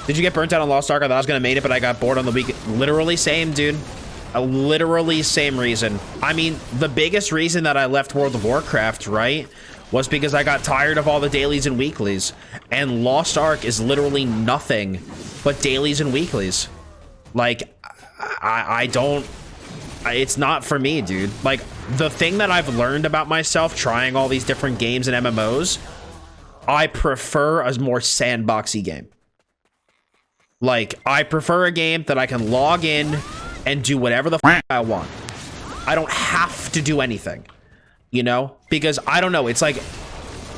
Did you get burnt out on Lost Ark? I thought I was gonna make it, but I got bored on the week. Literally same, dude. Literally same reason. I mean, the biggest reason that I left World of Warcraft, right, was because I got tired of all the dailies and weeklies. And Lost Ark is literally nothing but dailies and weeklies. Like, I don't... It's not for me, dude. Like, the thing that I've learned about myself trying all these different games and MMOs, I prefer a more sandboxy game. Like, I prefer a game that I can log in and do whatever the f I want. I don't have to do anything, you know? Because I don't know, it's like,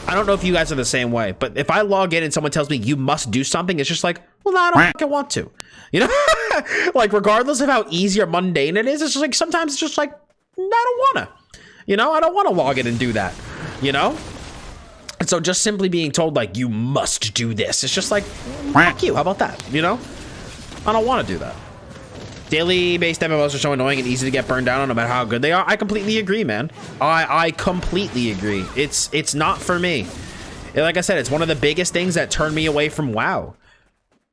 I don't know if you guys are the same way, but if I log in and someone tells me you must do something, it's just like, well, no, I don't fucking want to, you know? Like, regardless of how easy or mundane it is, it's just like, sometimes it's just like, I don't wanna, you know? I don't wanna log in and do that, you know? And so just simply being told, like, you must do this, it's just like, fuck you, how about that, you know? I don't wanna do that. Daily-based MMOs are so annoying and easy to get burned down on no matter how good they are. I completely agree, man. I completely agree. It's not for me. Like I said, it's one of the biggest things that turned me away from WoW.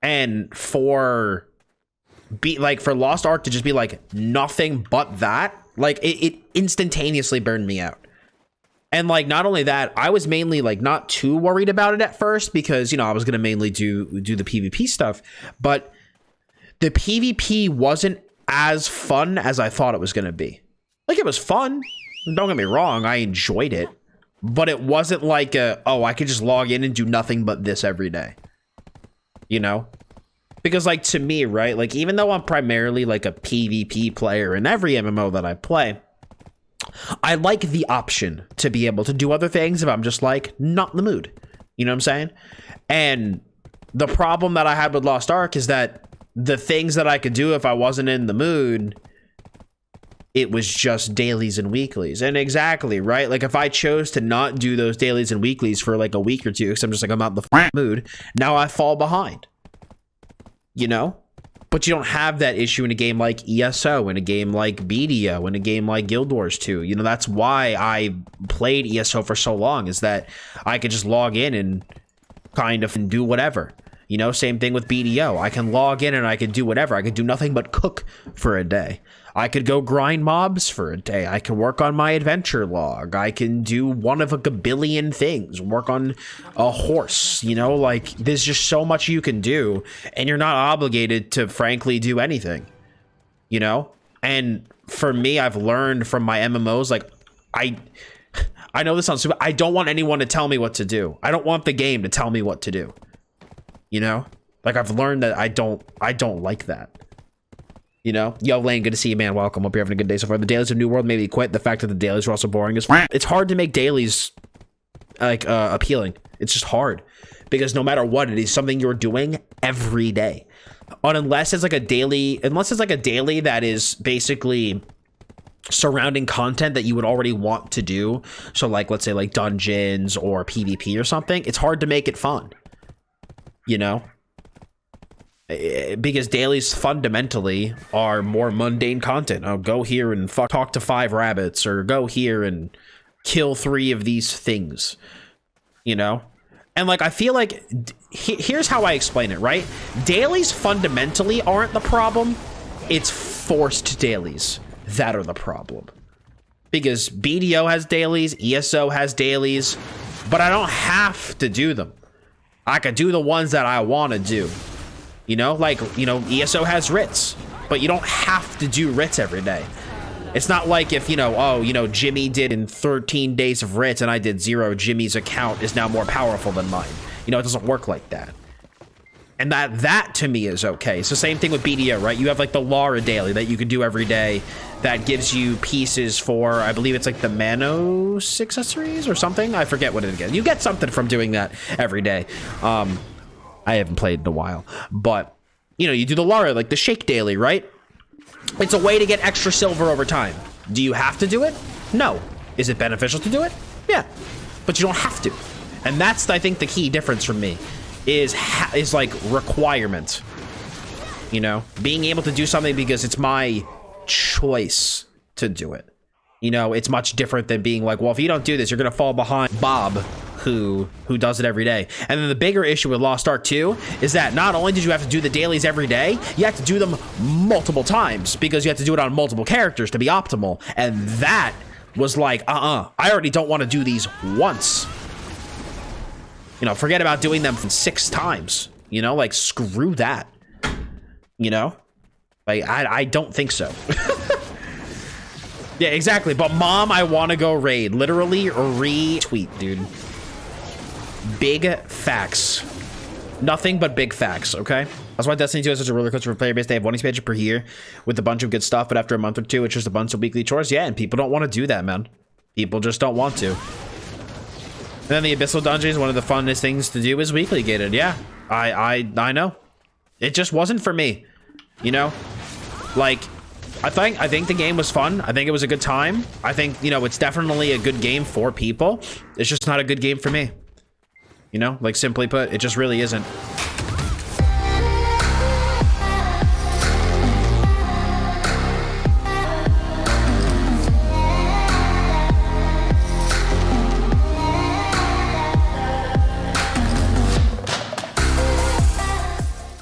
And for Lost Ark to just be like nothing but that, like it instantaneously burned me out. And like not only that, I was mainly like not too worried about it at first because, you know, I was gonna mainly do the PvP stuff, but the PvP wasn't as fun as I thought it was going to be. Like, it was fun. Don't get me wrong. I enjoyed it. But it wasn't like oh, I could just log in and do nothing but this every day. You know? Because, like, to me, right? Like, even though I'm primarily, like, a PvP player in every MMO that I play, I like the option to be able to do other things if I'm just, like, not in the mood. You know what I'm saying? And the problem that I had with Lost Ark is that the things that I could do if I wasn't in the mood, it was just dailies and weeklies. And exactly, right? Like if I chose to not do those dailies and weeklies for like a week or two, because I'm just like, I'm not in the mood, now I fall behind, you know? But you don't have that issue in a game like ESO, in a game like BDO, in a game like Guild Wars 2. You know, that's why I played ESO for so long, is that I could just log in and kind of do whatever. You know, same thing with BDO. I can log in and I can do whatever. I could do nothing but cook for a day. I could go grind mobs for a day. I can work on my adventure log. I can do one of a gabillion things. Work on a horse, you know? Like, there's just so much you can do, and you're not obligated to, frankly, do anything, you know? And for me, I've learned from my MMOs, like, I know this sounds stupid. I don't want anyone to tell me what to do. I don't want the game to tell me what to do. You know, like I've learned that I don't like that. You know, yo, Lane, good to see you, man. Welcome. Hope you're having a good day so far. The dailies of New World made me quit. The fact that the dailies are also boring is it's hard to make dailies like appealing. It's just hard because no matter what, it is something you're doing every day. Unless it's like a daily, that is basically surrounding content that you would already want to do. So like, let's say like dungeons or PvP or something. It's hard to make it fun. You know, because dailies fundamentally are more mundane content. Oh, go here and talk to 5 rabbits, or go here and kill 3 of these things, you know? And like, I feel like here's how I explain it, right? Dailies fundamentally aren't the problem. It's forced dailies that are the problem. Because BDO has dailies, ESO has dailies, but I don't have to do them. I could do the ones that I want to do, you know, like, you know, ESO has writs, but you don't have to do writs every day. It's not like if, you know, oh, you know, Jimmy did in 13 days of writs and I did 0, Jimmy's account is now more powerful than mine. You know, it doesn't work like that. And that to me is okay. It's the same thing with BDO, right? You have like the Lara daily that you can do every day that gives you pieces for, I believe it's like the Manos accessories or something. I forget what it is. You get something from doing that every day. I haven't played in a while, but you know, you do the Lara, like the Shake daily, right? It's a way to get extra silver over time. Do you have to do it? No. Is it beneficial to do it? Yeah, but you don't have to. And that's, I think, the key difference from me. Is like requirement, you know, being able to do something because it's my choice to do it. You know, it's much different than being like, well, if you don't do this, you're gonna fall behind Bob, who does it every day. And then the bigger issue with Lost Ark 2 is that not only did you have to do the dailies every day, you have to do them multiple times because you have to do it on multiple characters to be optimal. And that was like, I already don't want to do these once. You know, forget about doing them 6 times. You know, like, screw that. You know? Like, I don't think so. Yeah, exactly. But mom, I want to go raid. Literally retweet, dude. Big facts. Nothing but big facts, okay? That's why Destiny 2 is such a roller coaster for player base. They have one expansion per year with a bunch of good stuff, but after a month or two, it's just a bunch of weekly chores. Yeah, and people don't want to do that, man. People just don't want to. And then the Abyssal Dungeons, one of the funnest things to do is weekly gated. Yeah, I know. It just wasn't for me, you know? Like, I think the game was fun. I think it was a good time. I think, you know, it's definitely a good game for people. It's just not a good game for me. You know, like, simply put, it just really isn't.